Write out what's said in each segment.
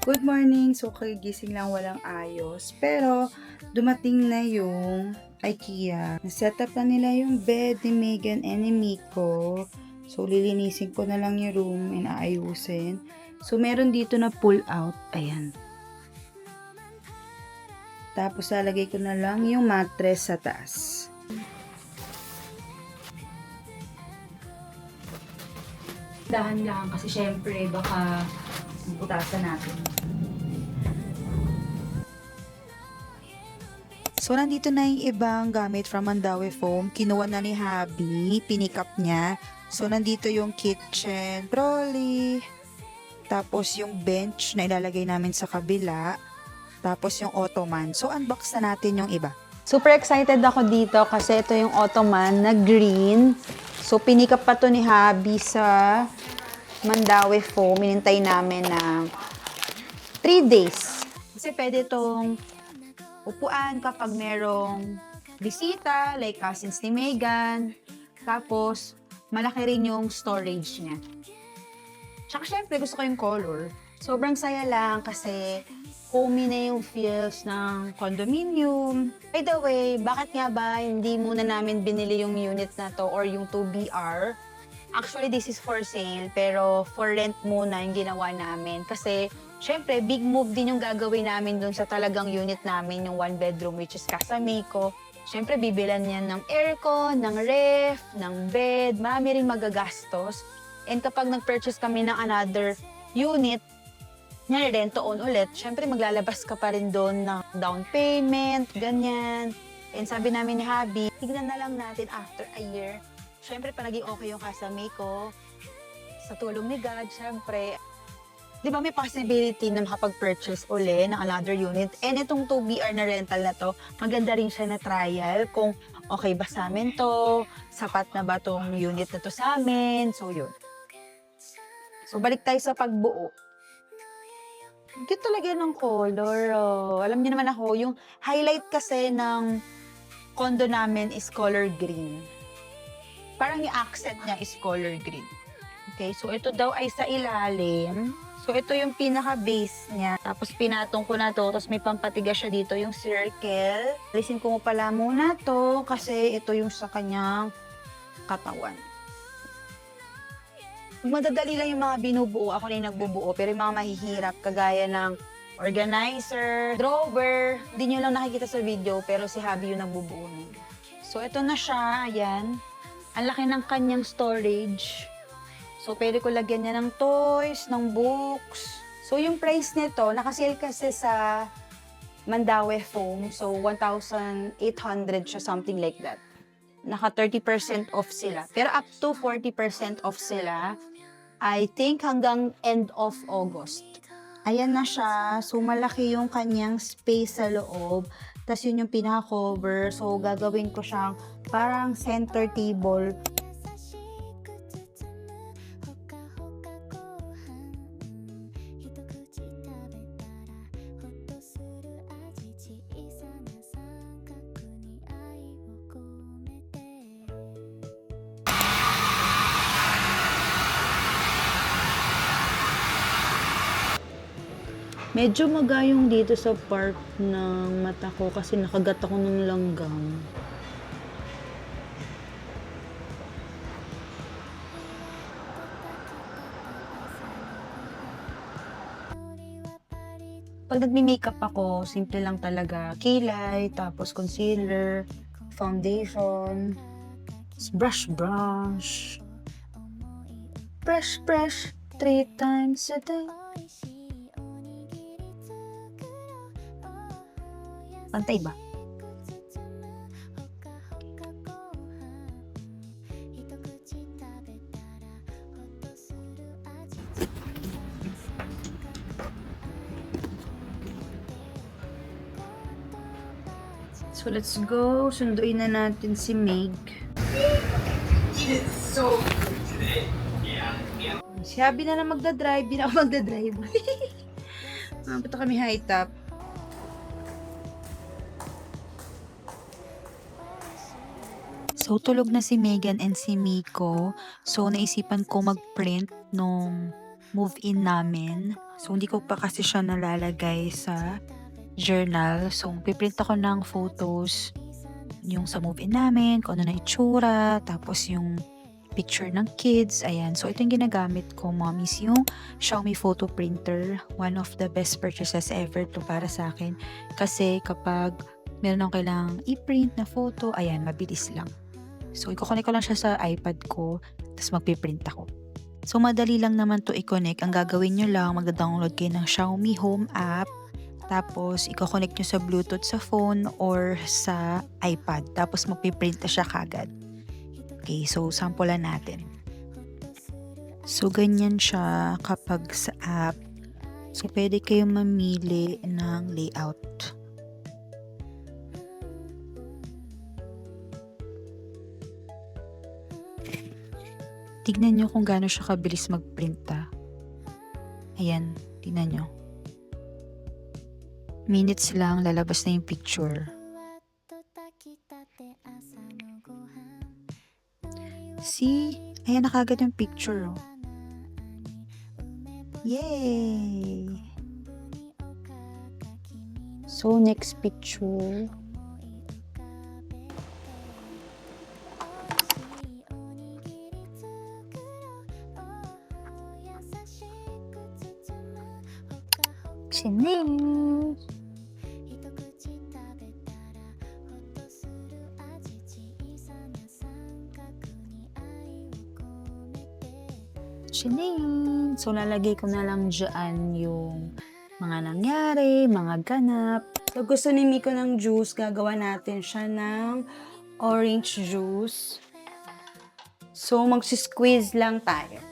Good morning! So, kagigising lang walang ayos. Pero, dumating na yung Ikea. Naset up na nila yung bed ni Maegan and ni Miko. So, lilinisin ko na lang yung room and aayusin. So, meron dito na pull out. Ayan. Tapos, lalagay ko na lang yung mattress sa taas. Dahan lang kasi syempre baka butasan natin. So, nandito na yung ibang gamit from Mandaue foam. Kinuha na ni Habi, pinick up niya. So, nandito yung kitchen, trolley, tapos yung bench na ilalagay namin sa kabila, tapos yung Ottoman. So, unbox na natin yung iba. Super excited ako dito kasi ito yung Ottoman na green. So, pinick up pa to ni Habi sa Mandaue foam. Minintay namin na 3 days. Kasi pwede itong upuan kapag merong bisita, like cousins ni Maegan. Tapos, malaki rin yung storage niya. Tsaka syempre, gusto ko yung color. Sobrang saya lang kasi homey na yung feels ng condominium. By the way, bakit nga ba hindi muna namin binili yung unit na to or yung 2BR? Actually, this is for sale, pero for rent muna yung ginawa namin. Kasi, syempre, big move din yung gagawin namin dun sa talagang unit namin, yung 1 bedroom, which is kasama ko. Syempre, bibilan niya ng aircon, ng ref, ng bed, marami rin magagastos. And kapag nag-purchase kami ng another unit, rent to own ulit, syempre maglalabas ka pa rin doon ng down payment, ganyan. And sabi namin ni Habi, tignan na lang natin after a year. Syempre, pa naging okay yung kasama ko, sa tulong ni God, syempre, di ba may possibility na makapag-purchase uli ng another unit. And itong 2BR na rental na to, maganda rin siya na trial kung okay ba sa amin to, sapat na ba tong unit na to sa amin, so yun. So, balik tayo sa pagbuo. Cute talaga ng color. Oh. Alam niyo naman ako, yung highlight kasi ng condo namin is color green. Parang yung accent niya is color green. Okay, so ito daw ay sa ilalim. So ito yung pinaka-base niya. Tapos pinatong ko na to, tapos may pampatigas siya dito, yung circle. Alisin ko mo pala muna to kasi ito yung sa kanyang katawan. Madadali lang yung mga binubuo. Ako na yung nagbubuo. Pero yung mga mahihirap, kagaya ng organizer, drawer, hindi nyo lang nakikita sa video, pero si Habi yung nagbubuo nun. So, ito na siya. Ayan. Ang laki ng kanyang storage. So, pwede ko lagyan niya ng toys, ng books. So, yung price nito, nakasale kasi sa Mandaue foam. So, 1,800 siya, something like that. Naka 30% off sila. Pero up to 40% off sila. I think hanggang end of August. Ayan na siya. So, malaki yung kanyang space sa loob. Tapos yun yung pinaka-cover. So, gagawin ko siyang parang center table. Medyo magayong dito sa part ng mata ko kasi nakagat ako ng langgam. Pag nagme-makeup ako, simple lang talaga. Kilay, tapos concealer, foundation, brush. Brush 3 times a day. Pantay ba? So, let's go. Sunduin na natin si Meg. Si Habi na lang magdadrive. Di na ako magdadrive. Punta kami high top. So, tulog na si Maegan and si Miko. So, naisipan ko mag-print nung move-in namin. So, hindi ko pa kasi siya nalalagay sa journal. So, piprint ako ng photos yung sa move-in namin, kung ano na itsura, tapos yung picture ng kids. Ayan. So, ito yung ginagamit ko, Mommies, yung Xiaomi photo printer. One of the best purchases ever to para sa akin. Kasi kapag meron akong kailangang i-print na photo, ayan, mabilis lang. So, i-connect ko lang siya sa iPad ko, tapos magpiprint ako. So, madali lang naman to i-connect. Ang gagawin nyo lang, magda-download kayo ng Xiaomi Home app, tapos i-connect nyo sa Bluetooth sa phone or sa iPad. Tapos magpiprint na siya kagad. Okay, so sampulan natin. So, ganyan siya kapag sa app. So, pwede kayong mamili ng layout. Tignan nyo kung gaano siya kabilis mag-print. Ayan, tignan nyo. Minutes lang, lalabas na yung picture. See? Ayan na kagad yung picture. Oh. Yay! So, next picture. Chining! Chining! So, lalagay ko na lang dyan yung mga nangyari, mga ganap. So, gusto ni Miko ng juice, gagawa natin siya ng orange juice. So, magsisqueeze lang tayo.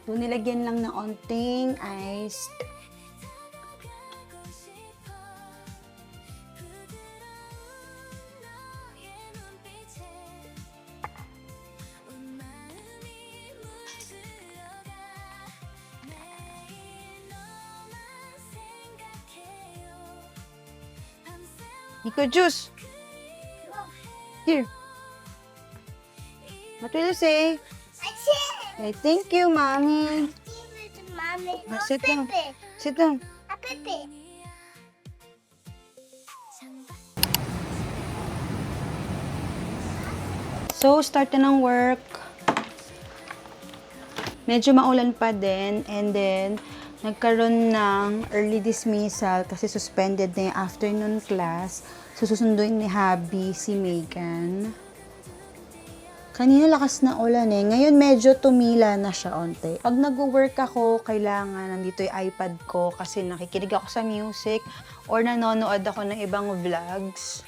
So, nilagyan lang ng onting ice. Nico, juice! Here. What will you say? Okay, thank you, Mommy. Mommy, no Sit down. Pepe. Sit down. A Pepe. So, start na ng work. Medyo maulan pa din. And then, nagkaroon ng early dismissal kasi suspended na yung afternoon class. So, susunduin ni Habi si Maegan. Kanina lakas na ulan eh. Ngayon medyo tumila na siya onte. Pag nag-work ako, kailangan nandito yung iPad ko kasi nakikinig ako sa music or nanonood ako ng ibang vlogs.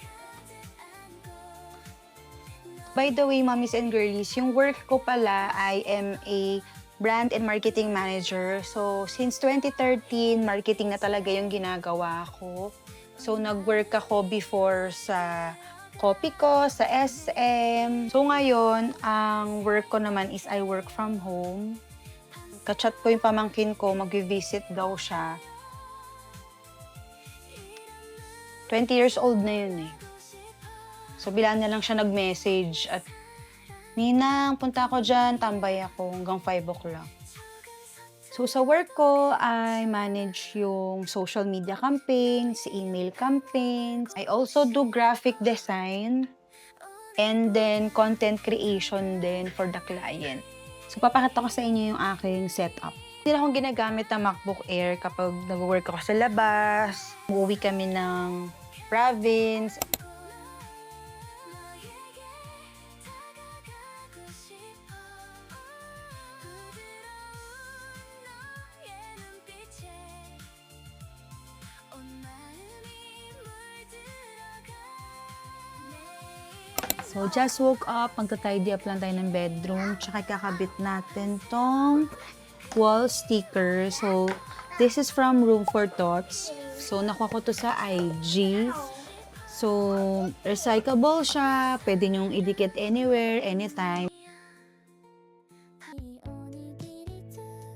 By the way, mommies and girlies, yung work ko pala, I am a brand and marketing manager. So, since 2013, marketing na talaga yung ginagawa ko. So, nag-work ako before sa copy ko, sa SM. So, ngayon, ang work ko naman is I work from home. Kachat ko yung pamangkin ko, mag-visit daw siya. 20 years old na yun eh. So, bila na lang siya nag-message at Ninang, punta ako dyan, tambay ako hanggang 5 o'clock. So, sa work ko, I manage yung social media campaigns, email campaigns. I also do graphic design and then content creation din for the client. So, papakita ko sa inyo yung aking setup. Hindi na akong ginagamit na MacBook Air kapag nag-work ako sa labas. Uuwi kami ng province. So, So, just woke up. Magta-tidy up lang tayo ng bedroom. Tsaka kakabit natin tong wall sticker. So, this is from Room for Tots. So, nakuha ko to sa IG. So, recyclable siya. Pwede nyong idikit anywhere, anytime.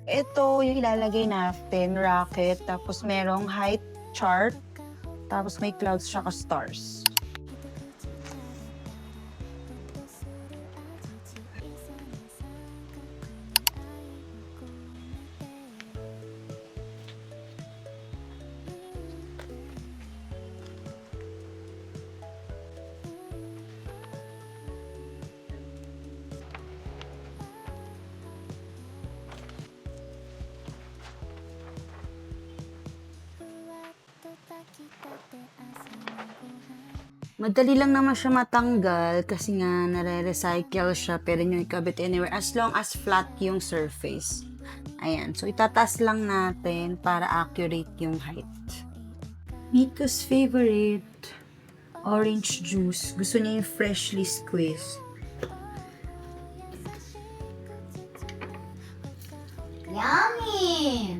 Ito yung ilalagay natin, rocket. Tapos merong height chart. Tapos may clouds siya ka stars. Madali lang naman siya matanggal kasi nga nare-recycle siya. Pwede nyo ikabit anywhere as long as flat yung surface. Ayan. So, itataas lang natin para accurate yung height. Miko's favorite, orange juice. Gusto niya yung freshly squeezed. Yummy!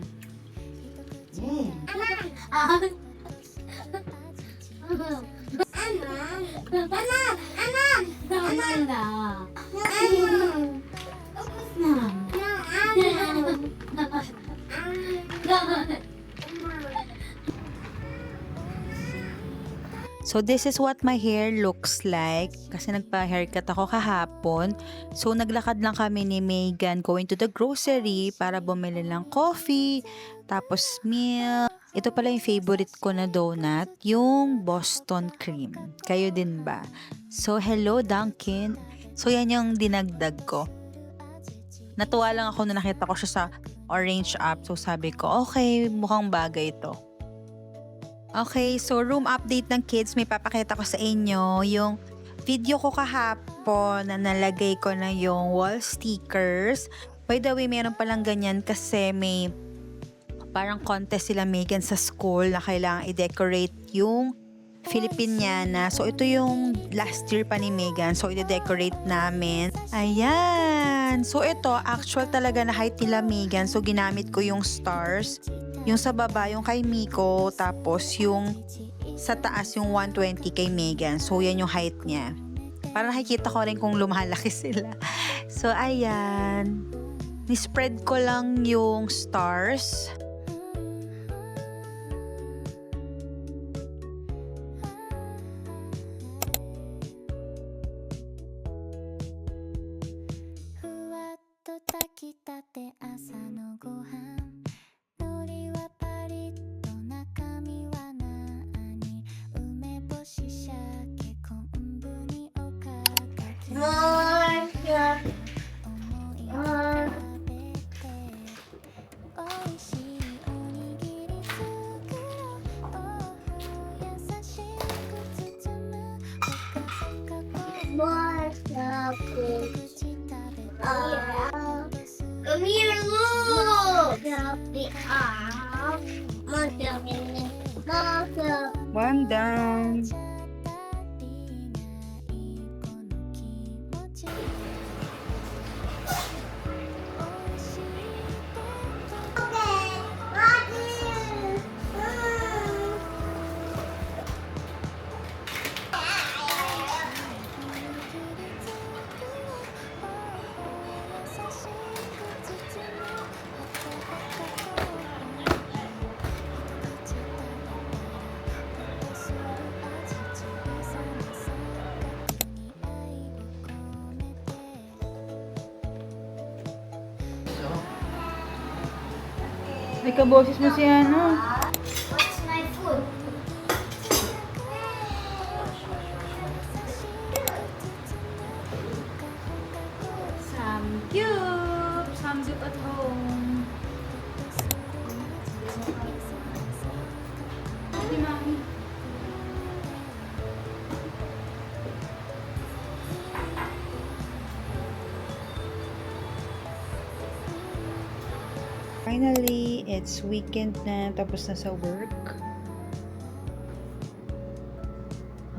So, this is what my hair looks like. Kasi nagpa-haircut ako kahapon. So, naglakad lang kami ni Maegan going to the grocery para bumili ng coffee, tapos milk. Ito pala yung favorite ko na donut, yung Boston cream. Kayo din ba? So, hello Dunkin. So, yan yung dinagdag ko. Natuwa lang ako na nakita ko siya sa orange app. So, sabi ko, okay, mukhang bagay ito. Okay, so room update ng kids, may papakita ko sa inyo yung video ko kahapon na nalagay ko na yung wall stickers. By the way, meron palang ganyan kasi may parang contest sila Maegan sa school na kailangan i-decorate yung Filipiniana. So, ito yung last year pa ni Maegan. So, i-decorate namin. Ayan! So, ito, actual talaga na height nila Maegan. So, ginamit ko yung stars. Yung sa baba, yung kay Miko. Tapos, yung sa taas, yung 120 kay Maegan. So, yan yung height niya. Para nakikita ko rin kung lumalaki sila. So, ayan. Ni-spread ko lang yung stars. Come here, look! One down. May kaboses mo si ano. What's my food? Samgyup! Samgyup at home. Hi, Mami. Finally, it's weekend na, tapos na sa work.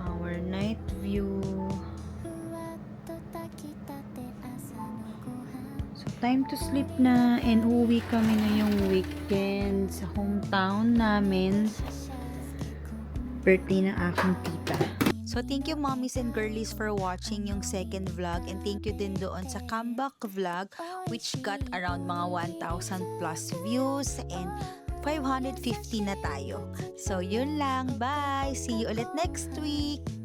Our night view. time to sleep na and uuwi kami ngayong weekend sa hometown namin. Birthday ng aking tita. So, thank you mommies and girlies for watching yung second vlog, and thank you din doon sa comeback vlog which got around mga 1,000 plus views and 550 na tayo. So, yun lang. Bye! See you ulit next week!